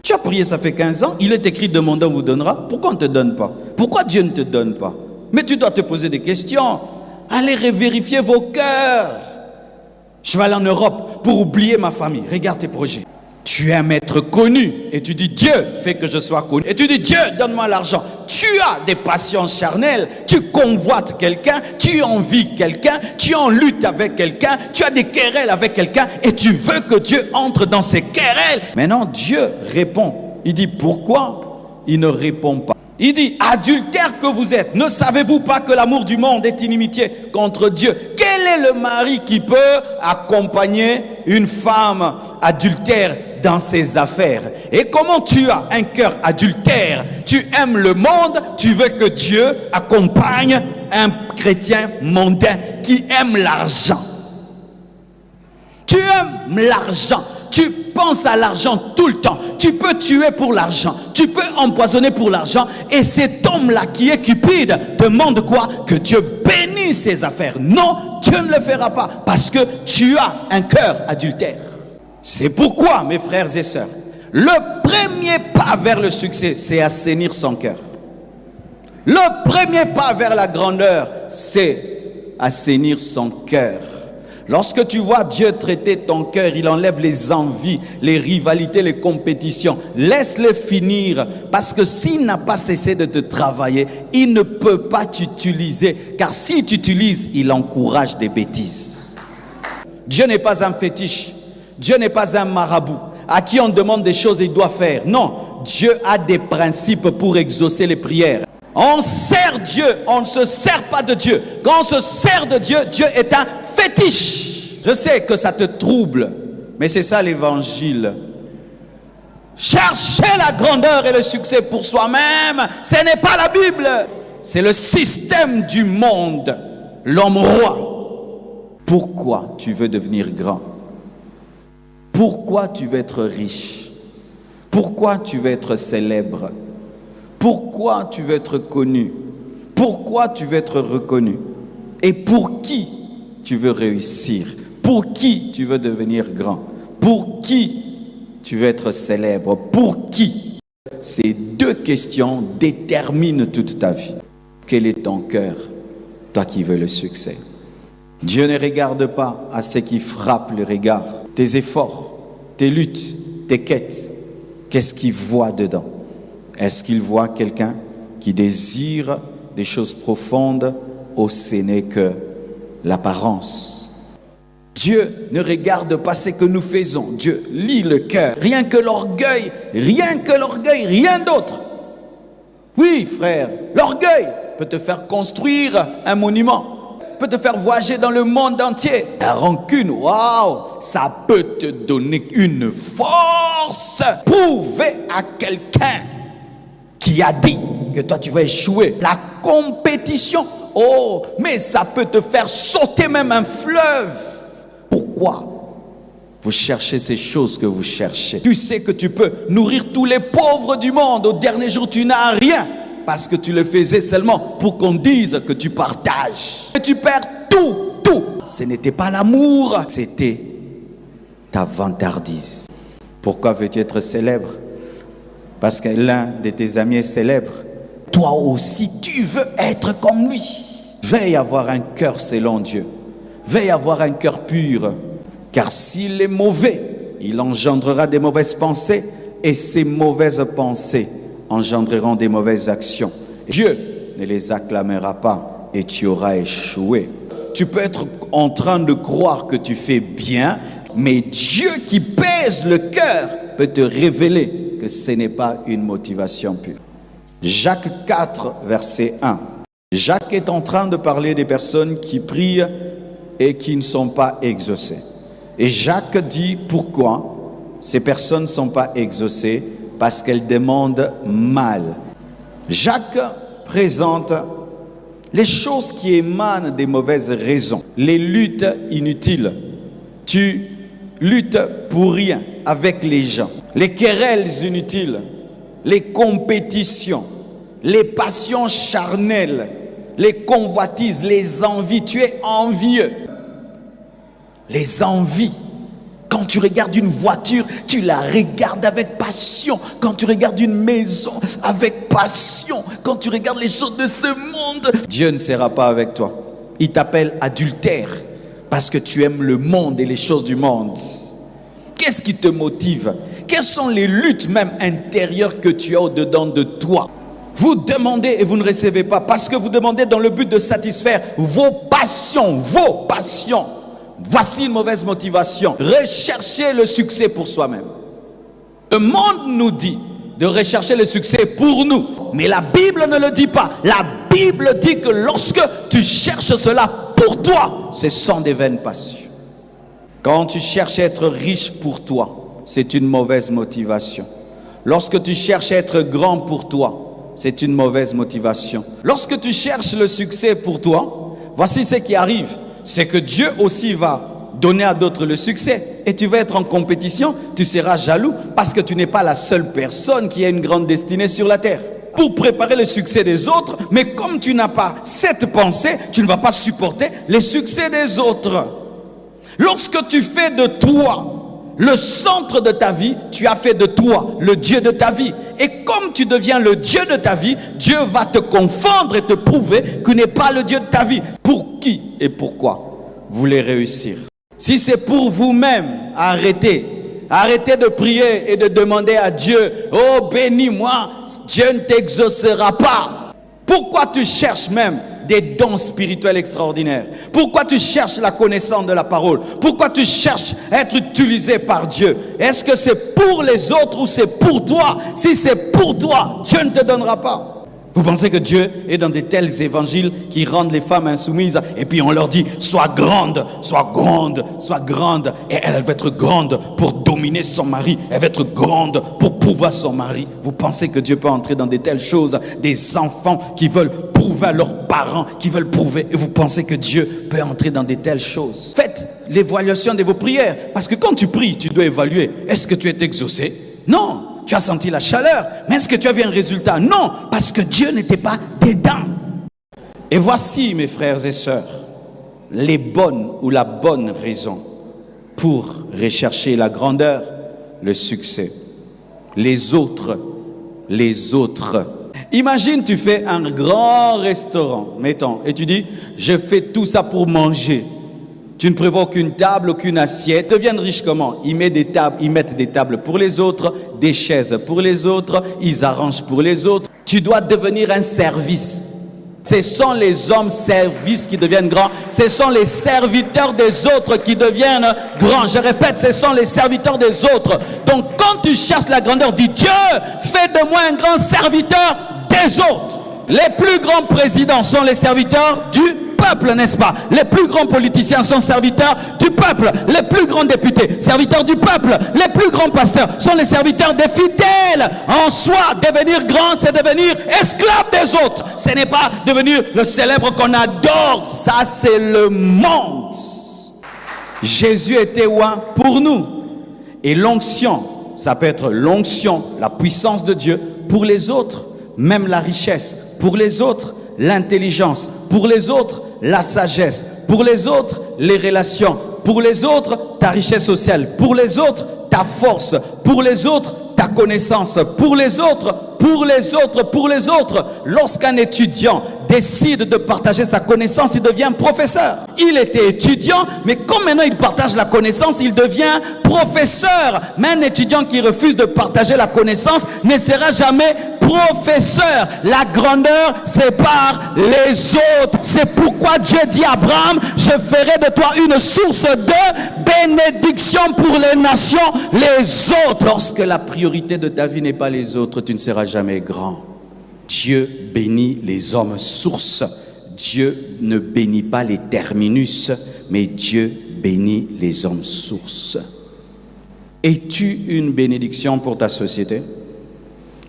Tu as prié, ça fait 15 ans. Il est écrit, demandez, on vous donnera. Pourquoi on ne te donne pas? Pourquoi Dieu ne te donne pas? Mais tu dois te poser des questions. Allez vérifier vos cœurs. Je vais aller en Europe pour oublier ma famille. Regarde tes projets. Tu aimes être connu et tu dis Dieu fait que je sois connu. Et tu dis Dieu donne-moi l'argent. Tu as des passions charnelles, tu convoites quelqu'un, tu envies quelqu'un, tu en luttes avec quelqu'un, tu as des querelles avec quelqu'un et tu veux que Dieu entre dans ces querelles. Maintenant Dieu répond. Il dit pourquoi il ne répond pas? Il dit adultère que vous êtes, ne savez-vous pas que l'amour du monde est inimitié contre Dieu? Quel est le mari qui peut accompagner une femme adultère dans ses affaires? Et comment tu as un cœur adultère? Tu aimes le monde, tu veux que Dieu accompagne un chrétien mondain qui aime l'argent. Tu aimes l'argent, tu penses à l'argent tout le temps. Tu peux tuer pour l'argent, tu peux empoisonner pour l'argent. Et cet homme-là qui est cupide demande quoi? Que Dieu bénisse ses affaires. Non, Dieu ne le fera pas parce que tu as un cœur adultère. C'est pourquoi, mes frères et sœurs, le premier pas vers le succès, c'est assainir son cœur. Le premier pas vers la grandeur, c'est assainir son cœur. Lorsque tu vois Dieu traiter ton cœur, il enlève les envies, les rivalités, les compétitions. Laisse-le finir, parce que s'il n'a pas cessé de te travailler, il ne peut pas t'utiliser. Car s'il t'utilise, il encourage des bêtises. Dieu n'est pas un fétiche. Dieu n'est pas un marabout à qui on demande des choses et il doit faire. Non, Dieu a des principes pour exaucer les prières. On sert Dieu, on ne se sert pas de Dieu. Quand on se sert de Dieu, Dieu est un fétiche. Je sais que ça te trouble, mais c'est ça l'évangile. Chercher la grandeur et le succès pour soi-même, ce n'est pas la Bible. C'est le système du monde, l'homme roi. Pourquoi tu veux devenir grand? Pourquoi tu veux être riche? Pourquoi tu veux être célèbre? Pourquoi tu veux être connu? Pourquoi tu veux être reconnu? Et pour qui tu veux réussir? Pour qui tu veux devenir grand? Pour qui tu veux être célèbre? Pour qui? Ces deux questions déterminent toute ta vie. Quel est ton cœur, toi qui veux le succès? Dieu ne regarde pas à ce qui frappe le regard. Tes efforts, tes luttes, tes quêtes, qu'est-ce qu'il voit dedans? Est-ce qu'il voit quelqu'un qui désire des choses profondes ou ce n'est que l'apparence? Dieu ne regarde pas ce que nous faisons. Dieu lit le cœur. Rien que l'orgueil, rien d'autre. Oui, frère, l'orgueil peut te faire construire un monument, peut te faire voyager dans le monde entier. La rancune, waouh, ça peut te donner une force. Prouver à quelqu'un qui a dit que toi tu vas échouer. La compétition, oh, mais ça peut te faire sauter même un fleuve. Pourquoi vous cherchez ces choses que vous cherchez? Tu sais que tu peux nourrir tous les pauvres du monde. Au dernier jour, tu n'as rien parce que tu le faisais seulement pour qu'on dise que tu partages. Et tu perds tout. Ce n'était pas l'amour, c'était ta vantardise. Pourquoi veux-tu être célèbre? Parce que l'un de tes amis est célèbre. Toi aussi, tu veux être comme lui. Veuille avoir un cœur selon Dieu. Veuille avoir un cœur pur. Car s'il est mauvais, il engendrera des mauvaises pensées. Et ces mauvaises pensées engendreront des mauvaises actions. Dieu ne les acclamera pas et tu auras échoué. Tu peux être en train de croire que tu fais bien, mais Dieu qui pèse le cœur peut te révéler que ce n'est pas une motivation pure. Jacques 4, verset 1. Jacques est en train de parler des personnes qui prient et qui ne sont pas exaucées. Et Jacques dit pourquoi ces personnes ne sont pas exaucées? Parce qu'elles demandent mal. Jacques présente les choses qui émanent des mauvaises raisons, les luttes inutiles. Tu luttes pour rien avec les gens, les querelles inutiles, les compétitions, les passions charnelles, les convoitises, les envies. Tu es envieux. Les envies. Quand tu regardes une voiture, tu la regardes avec passion. Quand tu regardes une maison, avec passion. Quand tu regardes les choses de ce monde, Dieu ne sera pas avec toi. Il t'appelle adultère parce que tu aimes le monde et les choses du monde. Qu'est-ce qui te motive? Quelles sont les luttes même intérieures que tu as au-dedans de toi? Vous demandez et vous ne recevez pas parce que vous demandez dans le but de satisfaire vos passions, vos passions. Voici une mauvaise motivation. Rechercher le succès pour soi-même. Le monde nous dit de rechercher le succès pour nous, mais la Bible ne le dit pas. La Bible dit que lorsque tu cherches cela pour toi, ce sont des vaines passions. Quand tu cherches à être riche pour toi, c'est une mauvaise motivation. Lorsque tu cherches à être grand pour toi, c'est une mauvaise motivation. Lorsque tu cherches le succès pour toi, voici ce qui arrive. C'est que Dieu aussi va donner à d'autres le succès. Et tu vas être en compétition, tu seras jaloux parce que tu n'es pas la seule personne qui a une grande destinée sur la terre. Pour préparer le succès des autres, mais comme tu n'as pas cette pensée, tu ne vas pas supporter le succès des autres. Lorsque tu fais de toi le centre de ta vie, tu as fait de toi le Dieu de ta vie. Et comme tu deviens le Dieu de ta vie, Dieu va te confondre et te prouver que tu n'es pas le Dieu de ta vie. Pour qui et pourquoi vous voulez réussir? Si c'est pour vous-même, arrêtez. Arrêtez de prier et de demander à Dieu, oh bénis-moi, Dieu ne t'exaucera pas. Pourquoi tu cherches même des dons spirituels extraordinaires? Pourquoi tu cherches la connaissance de la parole? Pourquoi tu cherches à être utilisé par Dieu? Est-ce que c'est pour les autres ou c'est pour toi? Si c'est pour toi, Dieu ne te donnera pas. Vous pensez que Dieu est dans de tels évangiles qui rendent les femmes insoumises et puis on leur dit sois grande, sois grande, sois grande, et elle va être grande pour dominer son mari, elle va être grande pour pouvoir son mari. Vous pensez que Dieu peut entrer dans de telles choses? Des enfants qui veulent prouver à leurs parents, qui veulent prouver, et vous pensez que Dieu peut entrer dans de telles choses? Faites l'évaluation de vos prières, parce que quand tu pries, tu dois évaluer, est-ce que tu es exaucé? Non. Tu as senti la chaleur, mais est-ce que tu as vu un résultat? Non, parce que Dieu n'était pas dedans. Et voici, mes frères et sœurs, les bonnes ou la bonne raison pour rechercher la grandeur, le succès. Les autres. Imagine, tu fais un grand restaurant, mettons, et tu dis, je fais tout ça pour manger. Tu ne prévois aucune table, aucune assiette. Ils deviennent riches comment? Ils mettent des tables pour les autres, des chaises pour les autres, ils arrangent pour les autres. Tu dois devenir un service. Ce sont les hommes services qui deviennent grands. Ce sont les serviteurs des autres qui deviennent grands. Je répète, ce sont les serviteurs des autres. Donc quand tu cherches la grandeur, dis Dieu, fais de moi un grand serviteur des autres. Les plus grands présidents sont les serviteurs du peuple, n'est-ce pas? Les plus grands politiciens sont serviteurs du peuple. Les plus grands députés, serviteurs du peuple. Les plus grands pasteurs sont les serviteurs des fidèles. En soi, devenir grand, c'est devenir esclave des autres. Ce n'est pas devenir le célèbre qu'on adore. Ça, c'est le monde. Jésus était loin pour nous. Et l'onction, ça peut être l'onction, la puissance de Dieu pour les autres. Même la richesse pour les autres, l'intelligence pour les autres, la sagesse pour les autres, les relations pour les autres, ta richesse sociale pour les autres, ta force pour les autres, ta connaissance pour les autres, pour les autres, pour les autres. Lorsqu'un étudiant décide de partager sa connaissance, il devient professeur. Il était étudiant, mais comme maintenant il partage la connaissance, il devient professeur. Mais un étudiant qui refuse de partager la connaissance ne sera jamais professeur. La grandeur, c'est par les autres. C'est pourquoi Dieu dit à Abraham, je ferai de toi une source de bénédiction pour les nations, les autres. Lorsque la priorité de ta vie n'est pas les autres, tu ne seras jamais grand. Dieu bénit les hommes sources. Dieu ne bénit pas les terminus, mais Dieu bénit les hommes sources. Es-tu une bénédiction pour ta société?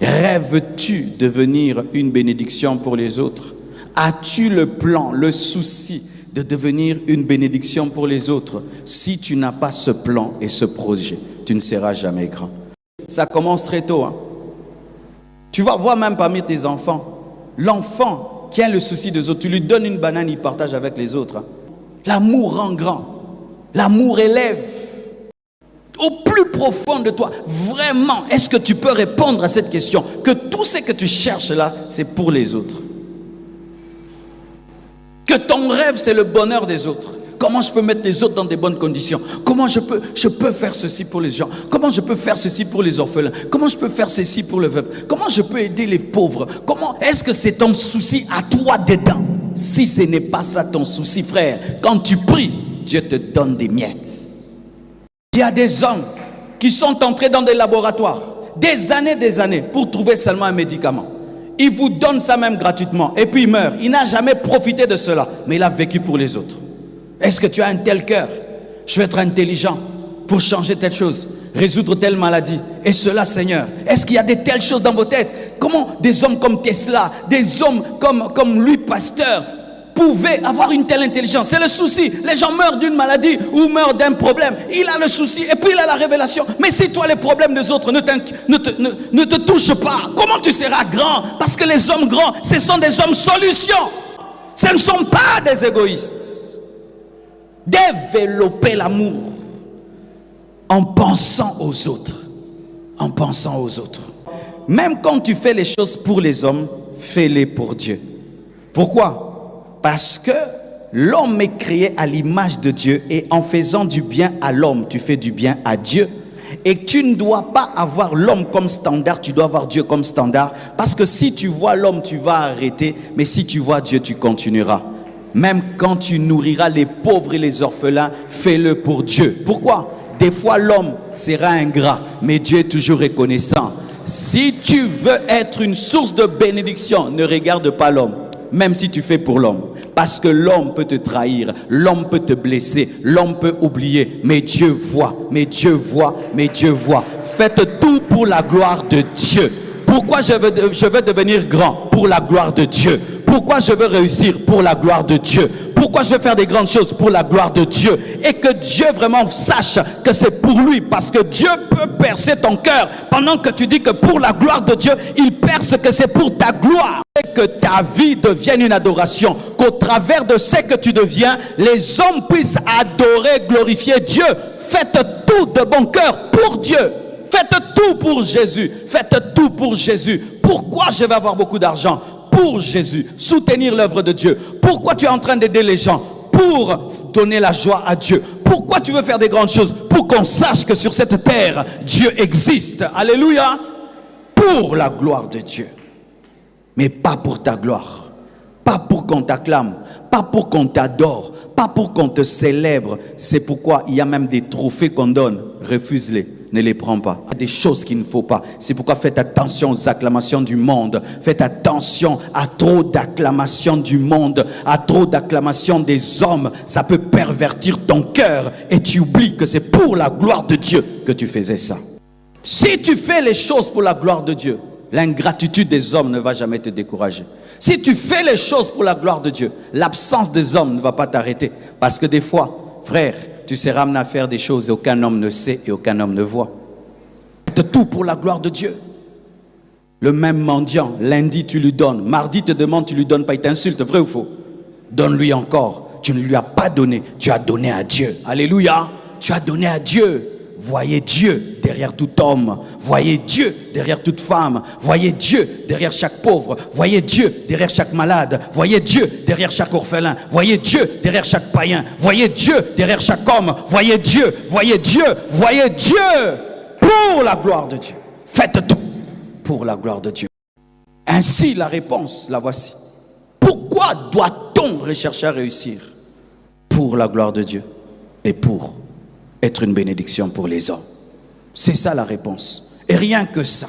Rêves-tu devenir une bénédiction pour les autres? As-tu le plan, le souci de devenir une bénédiction pour les autres? Si tu n'as pas ce plan et ce projet, tu ne seras jamais grand. Ça commence très tôt, hein? Tu vas voir même parmi tes enfants, l'enfant qui a le souci des autres, tu lui donnes une banane, il partage avec les autres. Hein. L'amour rend grand, l'amour élève. Au plus profond de toi, vraiment, est-ce que tu peux répondre à cette question? Que tout ce que tu cherches là, c'est pour les autres. Que ton rêve, c'est le bonheur des autres. Comment je peux mettre les autres dans des bonnes conditions? Comment je peux faire ceci pour les gens? Comment je peux faire ceci pour les orphelins? Comment je peux faire ceci pour le veuve? Comment je peux aider les pauvres? Comment est-ce que c'est ton souci à toi dedans? Si ce n'est pas ça ton souci, frère, quand tu pries, Dieu te donne des miettes. Il y a des hommes qui sont entrés dans des laboratoires, des années, pour trouver seulement un médicament. Il vous donne ça même gratuitement et puis il meurt. Il n'a jamais profité de cela, mais il a vécu pour les autres. Est-ce que tu as un tel cœur? Je vais être intelligent pour changer telle chose, résoudre telle maladie. Et cela, Seigneur, est-ce qu'il y a de telles choses dans vos têtes? Comment des hommes comme Tesla, des hommes comme Louis Pasteur pouvaient avoir une telle intelligence? C'est le souci. Les gens meurent d'une maladie ou meurent d'un problème. Il a le souci et puis il a la révélation. Mais si toi, les problèmes des autres ne te touchent pas, comment tu seras grand? Parce que les hommes grands, ce sont des hommes solutions. Ce ne sont pas des égoïstes. Développer l'amour en pensant aux autres. En pensant aux autres. Même quand tu fais les choses pour les hommes, fais-les pour Dieu. Pourquoi? Parce que l'homme est créé à l'image de Dieu et en faisant du bien à l'homme, tu fais du bien à Dieu. Et tu ne dois pas avoir l'homme comme standard, tu dois avoir Dieu comme standard. Parce que si tu vois l'homme, tu vas arrêter. Mais si tu vois Dieu, tu continueras. Même quand tu nourriras les pauvres et les orphelins, fais-le pour Dieu. Pourquoi? Des fois, l'homme sera ingrat, mais Dieu est toujours reconnaissant. Si tu veux être une source de bénédiction, ne regarde pas l'homme, même si tu fais pour l'homme. Parce que l'homme peut te trahir, l'homme peut te blesser, l'homme peut oublier. Mais Dieu voit, mais Dieu voit, mais Dieu voit. Faites tout pour la gloire de Dieu. Pourquoi je veux devenir grand? Pour la gloire de Dieu. Pourquoi je veux réussir? Pour la gloire de Dieu. Pourquoi je veux faire des grandes choses? Pour la gloire de Dieu. Et que Dieu vraiment sache que c'est pour lui. Parce que Dieu peut percer ton cœur. Pendant que tu dis que pour la gloire de Dieu, il perce que c'est pour ta gloire. Et que ta vie devienne une adoration. Qu'au travers de ce que tu deviens, les hommes puissent adorer, glorifier Dieu. Faites tout de bon cœur pour Dieu. Faites tout pour Jésus. Faites tout pour Jésus. Pourquoi je vais avoir beaucoup d'argent? Pour Jésus. Soutenir l'œuvre de Dieu. Pourquoi tu es en train d'aider les gens? Pour donner la joie à Dieu. Pourquoi tu veux faire des grandes choses? Pour qu'on sache que sur cette terre, Dieu existe. Alléluia. Pour la gloire de Dieu. Mais pas pour ta gloire. Pas pour qu'on t'acclame. Pas pour qu'on t'adore. Pas pour qu'on te célèbre. C'est pourquoi il y a même des trophées qu'on donne. Refuse-les. Ne les prends pas. Il y a des choses qu'il ne faut pas. C'est pourquoi faites attention aux acclamations du monde. Faites attention à trop d'acclamations du monde, à trop d'acclamations des hommes. Ça peut pervertir ton cœur et tu oublies que c'est pour la gloire de Dieu que tu faisais ça. Si tu fais les choses pour la gloire de Dieu, l'ingratitude des hommes ne va jamais te décourager. Si tu fais les choses pour la gloire de Dieu, l'absence des hommes ne va pas t'arrêter. Parce que des fois, frère, tu seras amené à faire des choses et aucun homme ne sait et aucun homme ne voit. Faites tout pour la gloire de Dieu. Le même mendiant, lundi tu lui donnes, mardi te demande, tu lui donnes pas, il t'insulte, vrai ou faux? Donne-lui encore. Tu ne lui as pas donné, tu as donné à Dieu. Alléluia. Tu as donné à Dieu. Voyez Dieu derrière tout homme. Voyez Dieu derrière toute femme. Voyez Dieu derrière chaque pauvre. Voyez Dieu derrière chaque malade. Voyez Dieu derrière chaque orphelin. Voyez Dieu derrière chaque païen. Voyez Dieu derrière chaque homme. Voyez Dieu, voyez Dieu, voyez Dieu. Pour la gloire de Dieu. Faites tout pour la gloire de Dieu. Ainsi, la réponse, la voici. Pourquoi doit-on rechercher à réussir? Pour la gloire de Dieu et pour être une bénédiction pour les hommes. C'est ça la réponse. Et rien que ça.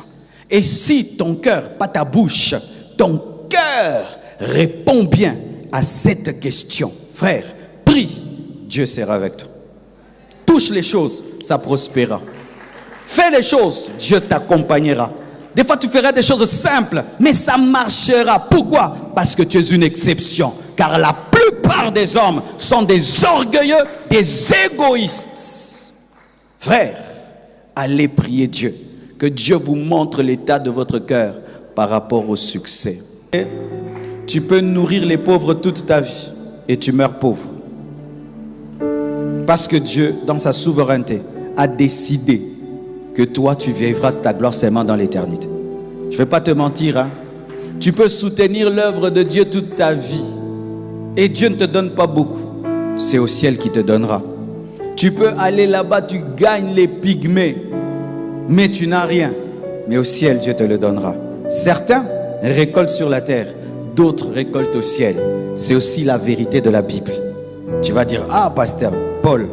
Et si ton cœur, pas ta bouche, ton cœur répond bien à cette question, frère, prie, Dieu sera avec toi. Touche les choses, ça prospérera. Fais les choses, Dieu t'accompagnera. Des fois, tu feras des choses simples, mais ça marchera. Pourquoi? Parce que tu es une exception. Car la plupart des hommes sont des orgueilleux, des égoïstes. Frère, allez prier Dieu. Que Dieu vous montre l'état de votre cœur par rapport au succès. Et tu peux nourrir les pauvres toute ta vie et tu meurs pauvre. Parce que Dieu, dans sa souveraineté, a décidé que toi, tu vivras ta gloire seulement dans l'éternité. Je ne vais pas te mentir, hein. Tu peux soutenir l'œuvre de Dieu toute ta vie et Dieu ne te donne pas beaucoup. C'est au ciel qui te donnera. Tu peux aller là-bas, tu gagnes les pygmées, mais tu n'as rien. Mais au ciel, Dieu te le donnera. Certains récoltent sur la terre, d'autres récoltent au ciel. C'est aussi la vérité de la Bible. Tu vas dire, ah pasteur, Paul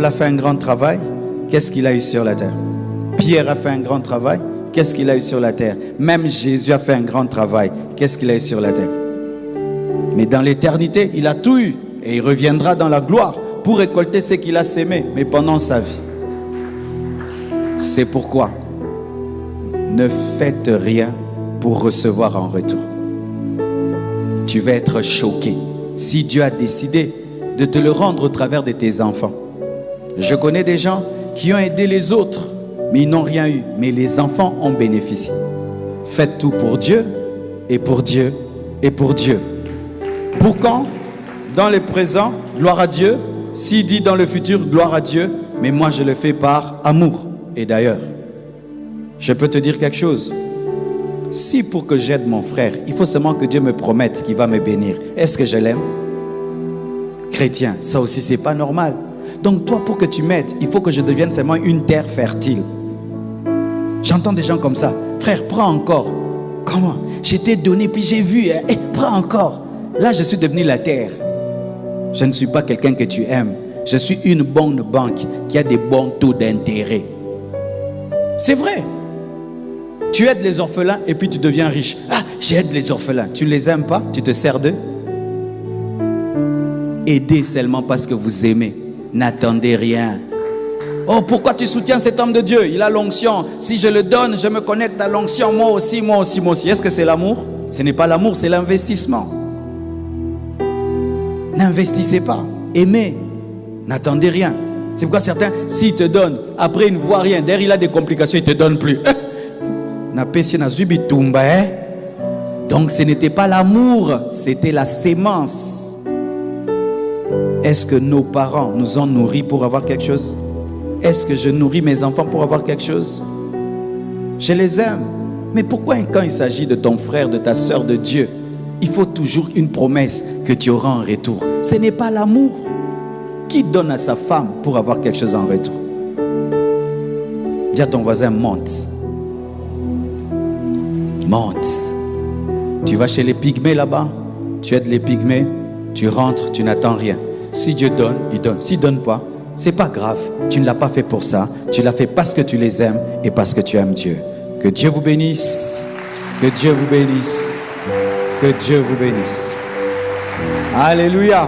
a fait un grand travail, qu'est-ce qu'il a eu sur la terre? Pierre a fait un grand travail, qu'est-ce qu'il a eu sur la terre? Même Jésus a fait un grand travail, qu'est-ce qu'il a eu sur la terre? Mais dans l'éternité, il a tout eu et il reviendra dans la gloire pour récolter ce qu'il a sémé, mais pendant sa vie. C'est pourquoi ne faites rien pour recevoir en retour. Tu vas être choqué si Dieu a décidé de te le rendre au travers de tes enfants. Je connais des gens qui ont aidé les autres, mais ils n'ont rien eu. Mais les enfants ont bénéficié. Faites tout pour Dieu, et pour Dieu, et pour Dieu. Pour quand? Dans le présent, gloire à Dieu. S'il dit dans le futur, gloire à Dieu. Mais moi, je le fais par amour. Et d'ailleurs, je peux te dire quelque chose. Si pour que j'aide mon frère, il faut seulement que Dieu me promette qu'il va me bénir, est-ce que je l'aime? Chrétien, ça aussi, c'est pas normal. Donc toi, pour que tu m'aides, il faut que je devienne seulement une terre fertile. J'entends des gens comme ça. Frère, prends encore. Comment? Je t'ai donné, puis j'ai vu. Hein? Prends encore. Là, je suis devenu la terre. Je ne suis pas quelqu'un que tu aimes. Je suis une bonne banque qui a des bons taux d'intérêt. C'est vrai. Tu aides les orphelins et puis tu deviens riche. Ah, j'aide les orphelins. Tu ne les aimes pas? Tu te sers d'eux? Aidez seulement parce que vous aimez. N'attendez rien. Oh, pourquoi tu soutiens cet homme de Dieu? Il a l'onction. Si je le donne, je me connecte à l'onction. Moi aussi, moi aussi, moi aussi. Est-ce que c'est l'amour? Ce n'est pas l'amour, c'est l'investissement. N'investissez pas. Aimez. N'attendez rien. C'est pourquoi certains, s'ils te donnent, après ils ne voient rien. Derrière, il a des complications, ils ne te donnent plus. Donc ce n'était pas l'amour, c'était la sémence. Est-ce que nos parents nous ont nourris pour avoir quelque chose? Est-ce que je nourris mes enfants pour avoir quelque chose? Je les aime. Mais pourquoi quand il s'agit de ton frère, de ta soeur, de Dieu, il faut toujours une promesse que tu auras en retour? Ce n'est pas l'amour. Qui donne à sa femme pour avoir quelque chose en retour? Dis à ton voisin, monte. Monte. Tu vas chez les pygmées là-bas, tu aides les pygmées, tu rentres, tu n'attends rien. Si Dieu donne, il donne. S'il ne donne pas, c'est pas grave. Tu ne l'as pas fait pour ça. Tu l'as fait parce que tu les aimes et parce que tu aimes Dieu. Que Dieu vous bénisse. Que Dieu vous bénisse. Que Dieu vous bénisse. Alléluia.